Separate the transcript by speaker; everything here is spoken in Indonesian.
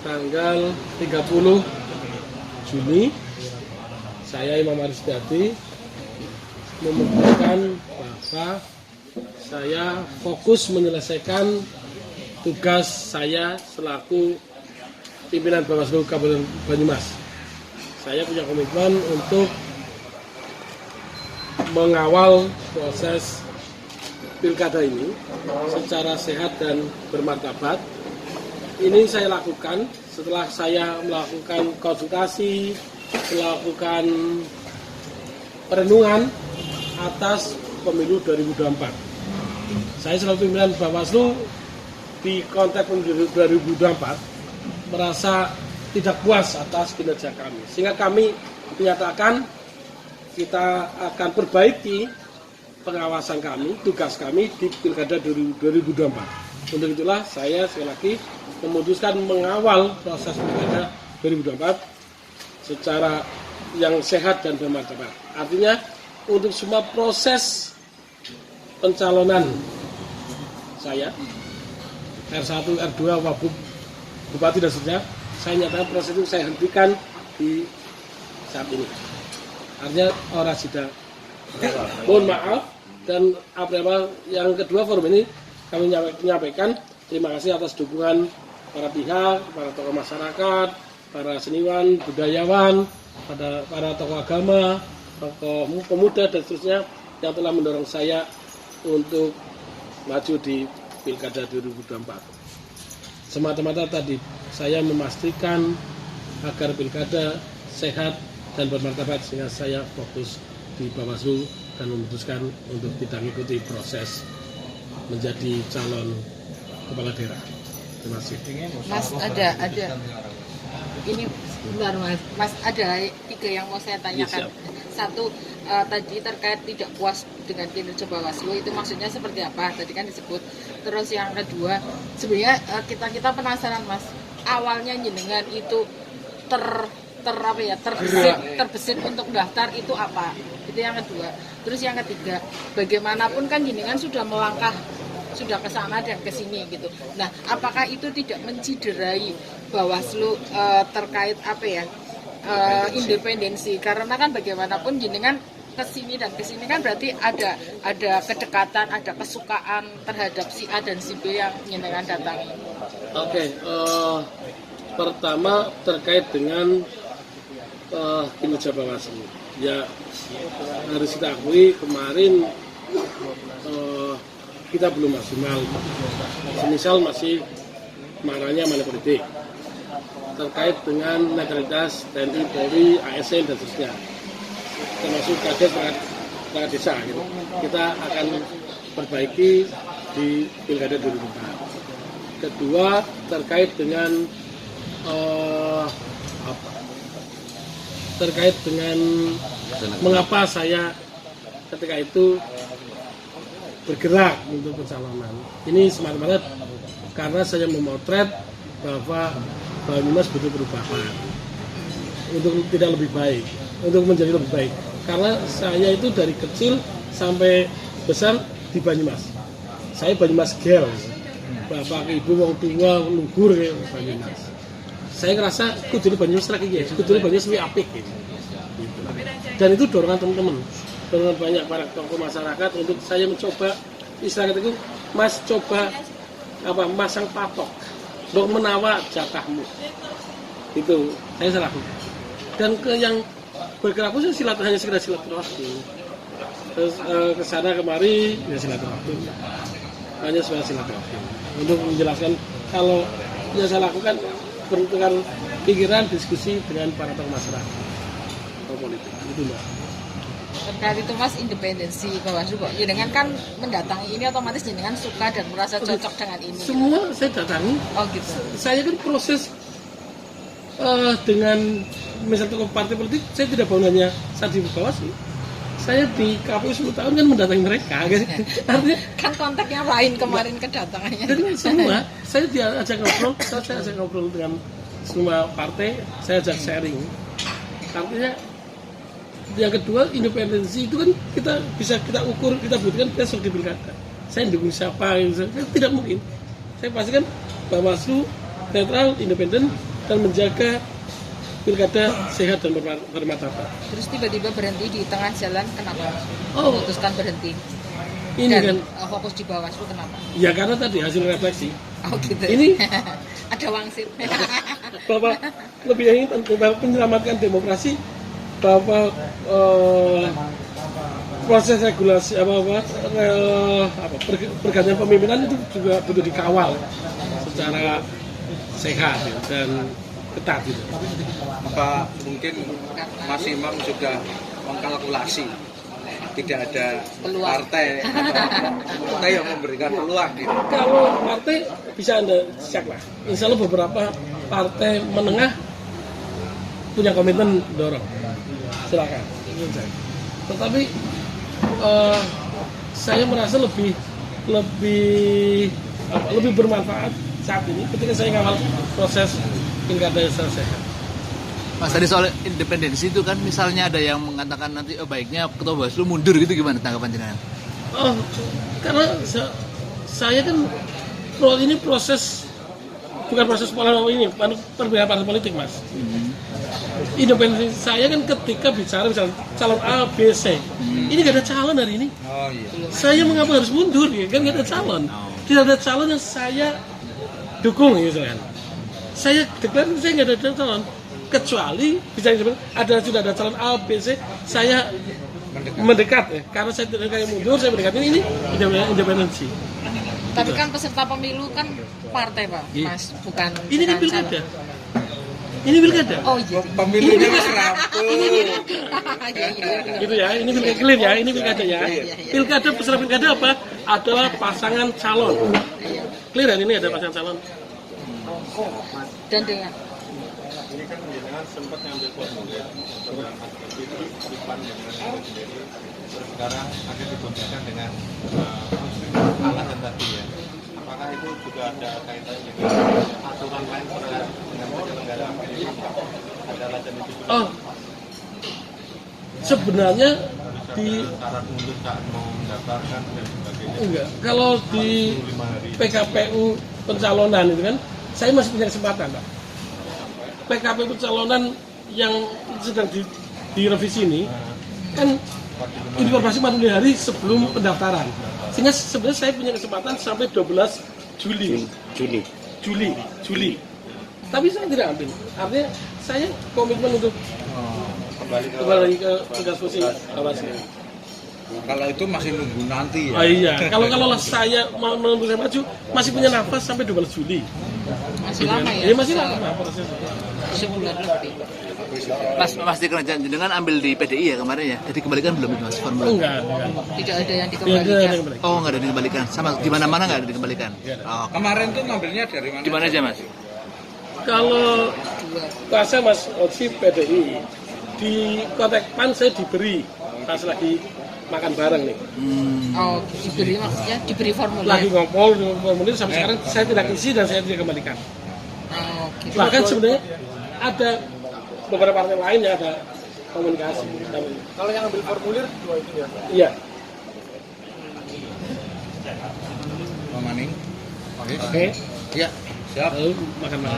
Speaker 1: tanggal 30 Juni saya Imam Arisdadi memutuskan bahwa saya fokus menyelesaikan tugas saya selaku pimpinan Bawaslu Kabupaten Banyumas. Saya punya komitmen untuk mengawal proses pilkada ini secara sehat dan bermartabat. Ini saya lakukan setelah saya melakukan konsultasi, melakukan perenungan atas pemilu 2024. Saya selaku pimpinan Bawaslu di konteks pemilu 2024 merasa tidak puas atas kinerja kami, sehingga kami menyatakan kita akan perbaiki pengawasan kami, tugas kami di pilkada 2024. Untuk itulah saya sekali lagi memutuskan mengawal proses pilkada 2024 secara yang sehat dan bermartabat. Artinya untuk semua proses pencalonan saya R1, R2, Wabub, Bupati dan seterusnya, saya nyatakan proses itu saya hentikan di saat ini. Artinya orang sudah mohon maaf. Dan apa yang kedua, forum ini kami menyampaikan terima kasih atas dukungan para pihak, para tokoh masyarakat, para seniman, budayawan, para tokoh agama, tokoh pemuda dan seterusnya yang telah mendorong saya untuk maju di Pilkada 2024. Semata-mata tadi saya memastikan agar Pilkada sehat dan bermartabat, sehingga saya fokus di Bawaslu dan memutuskan untuk tidak mengikuti proses menjadi calon kepala daerah. Terima kasih.
Speaker 2: Mas, ada ini benar Mas, ada 3 yang mau saya tanyakan. Satu, tadi terkait tidak puas dengan kinerja Bawaslu, itu maksudnya seperti apa? Tadi kan disebut. Terus yang kedua, sebenarnya kita penasaran Mas, awalnya jenengan itu terbesit untuk daftar itu apa? Itu yang kedua. Terus yang ketiga, bagaimanapun kan jenengan sudah melangkah, sudah ke sana dan ke sini gitu. Nah, apakah itu tidak menciderai Bawaslu terkait independensi? Karena kan bagaimanapun jenengan ke sini dan ke sini kan berarti ada kedekatan, ada kesukaan terhadap si A dan si B yang jenengan datangi.
Speaker 1: Oke, pertama terkait dengan kinerja Bawaslu. Ya, harus kita akui kemarin kita belum maksimal. Semisal masih marahnya money politik terkait dengan netralitas TNI, Polri, ASN dan seterusnya, termasuk kades perangkat desa gitu. Kita akan perbaiki di Pilkada 2024. Kedua, terkait dengan mengapa saya ketika itu bergerak untuk pencalonan. Ini semata-mata karena saya memotret bahwa Banyumas butuh perubahan untuk tidak lebih baik, untuk menjadi lebih baik. Karena saya itu dari kecil sampai besar di Banyumas. Saya Banyumas gel, bapak ibu wong tua lugur ke Banyumas. Saya ngerasa kudu Banyumas lagi ya, kudu Banyumas lebih apik gitu. Dan itu dorongan teman-teman, dorongan banyak para tokoh masyarakat untuk saya mencoba, istilah itu Mas coba masang patok untuk menawar jatahmu. Itu saya lakukan. Dan yang bergerak pun hanya sekedar silaturahmi. Terus ke sana kemari ya silaturahmi. Hanya sekedar silaturahmi. Untuk menjelaskan kalau yang saya lakukan bertukar pikiran, diskusi dengan para tokoh masyarakat, tokoh politik. Itu Mbak.
Speaker 2: Terkait itu Mas, independensi Bawaslu kok jenengan kan mendatangi ini otomatis jenengan suka dan merasa cocok dengan ini.
Speaker 1: Semua saya datangi.
Speaker 2: Oh gitu.
Speaker 1: Saya kan proses dengan misalnya tokoh partai politik, saya tidak hanya saat di Bawaslu. Saya di KPU 10 tahun kan mendatangi mereka, artinya
Speaker 2: kan kontaknya lain kemarin kedatangannya.
Speaker 1: Jadi semua, saya diajak ngobrol, saya ajak ngobrol dengan semua partai, saya ajak sharing. Artinya yang kedua, independensi itu kan kita ukur, kita butuhkan besok di pilkada. Saya dukung siapa, tidak mungkin. Saya pastikan Bawaslu netral, independen, dan menjaga pilkada sehat dan bermartabat.
Speaker 2: Terus tiba-tiba berhenti di tengah jalan, kenapa?
Speaker 1: Oh.
Speaker 2: Memutuskan berhenti.
Speaker 1: Ini
Speaker 2: Dan
Speaker 1: kan
Speaker 2: fokus di Bawaslu, kenapa?
Speaker 1: ya karena tadi hasil refleksi
Speaker 2: Oh gitu.
Speaker 1: Ini-
Speaker 2: ada wangsit.
Speaker 1: bahwa lebih ingin bahwa menyelamatkan demokrasi, bahwa proses regulasi pergantian pemimpinan itu juga butuh dikawal secara sehat ya, dan ketat gitu.
Speaker 3: Apa mungkin Mas Imam sudah mengkalkulasi tidak ada
Speaker 2: Peluang.
Speaker 3: partai atau partai yang memberikan peluang gitu.
Speaker 1: Kalau partai bisa Anda cek lah. Insya Allah beberapa partai menengah punya komitmen dorong. Silakan. Tetapi saya merasa lebih bermanfaat saat ini ketika saya ngawal proses pilkada yang sehat.
Speaker 4: Mas, tadi soal independensi itu kan misalnya ada yang mengatakan nanti baiknya ketua Bawaslu mundur gitu, gimana tanggapan jenengan?
Speaker 1: Oh, karena saya kan ini bukan proses perbedaan partai politik, Mas. Independensi saya kan ketika bicara misalnya calon A, B, C. Ini gak ada calon hari ini.
Speaker 3: Oh iya.
Speaker 1: Saya mengapa harus mundur? Ya? Kan gak ada calon. Tidak ada calon yang saya dukung, misalkan. Saya deklarasi saya nggak ada calon. Kecuali bisa sudah ada calon A, B, C, saya mendekat ya. Karena saya tidak kayak mundur, saya mendekat ini independensi.
Speaker 2: Tapi kan peserta pemilu kan partai, Pak,
Speaker 1: Iya.
Speaker 2: Mas, bukan.
Speaker 1: Ini kan
Speaker 2: bukan
Speaker 1: pilkada.
Speaker 2: calon.
Speaker 1: Ini pilkada.
Speaker 2: Oh iya.
Speaker 3: Pemilunya mas rampung.
Speaker 2: Iya.
Speaker 1: Gitu ya, ini pilkada clear ya, ini pilkada ya.
Speaker 2: Iya.
Speaker 1: Pilkada, peserta pilkada apa? Adalah pasangan calon. Clear ya, ini ada pasangan calon.
Speaker 2: Dan dengan
Speaker 5: Ini kan jenengan sempat ngambil formulir beberapa seperti itu depan jenengan sendiri. Terus sekarang akan dibuktikan dengan alasan tadi ya. Apakah itu juga ada kaitannya dengan aturan lain terkait dengan penyelenggaraan pemilu? Ada alasan itu juga?
Speaker 1: Oh, sebenarnya di
Speaker 5: Syarat mundur saat mau mendaftarkan dan sebagainya.
Speaker 1: enggak, kalau di
Speaker 5: 5 hari.
Speaker 1: PKPU pencalonan itu kan, saya masih punya kesempatan, Pak. PKPU pencalonan yang sedang direvisi ini kan informasi 45 hari sebelum pendaftaran, sehingga sebenarnya saya punya kesempatan sampai 12 Juli. Tapi saya tidak ambil. Artinya saya komitmen untuk kembali ke tugas fungsi Bawaslu.
Speaker 3: Kalau itu masih nunggu nanti ya.
Speaker 1: Oh iya, kalau saya mau menunggu saya maju masih punya nafas sampai 12 Juli.
Speaker 2: masih lama ya.
Speaker 1: Iya, masih lama prosesnya.
Speaker 2: Sebulan lebih.
Speaker 4: Mas, memastikan jenengan ambil di PDI ya kemarin ya, jadi dikembalikan belum itu Mas formulir?
Speaker 1: Enggak.
Speaker 2: Tidak ada yang
Speaker 1: Tidak ada
Speaker 2: dikembalikan.
Speaker 1: yang balik.
Speaker 4: Oh, nggak ada dikembalikan, sama di mana-mana nggak ada dikembalikan. Oh,
Speaker 3: Kemarin tuh ngambilnya dari mana?
Speaker 4: di mana aja Mas?
Speaker 1: Kalau kuasa Mas Oci PDI di kontak PAN saya diberi pas lagi makan bareng nih.
Speaker 2: Oh, diberi maksudnya diberi formulir.
Speaker 1: Lagi ngompol di formulir sampai sekarang saya tidak isi dan saya tidak kembalikan.
Speaker 2: Oh, gitu.
Speaker 1: Bahkan sebenarnya ada beberapa partai lain yang ada komunikasi.
Speaker 5: Kalau yang ambil formulir dua itu ya?
Speaker 1: Iya.
Speaker 3: Pak Maning.
Speaker 1: Oke.
Speaker 3: Iya. Siap.
Speaker 1: Lalu makan malam.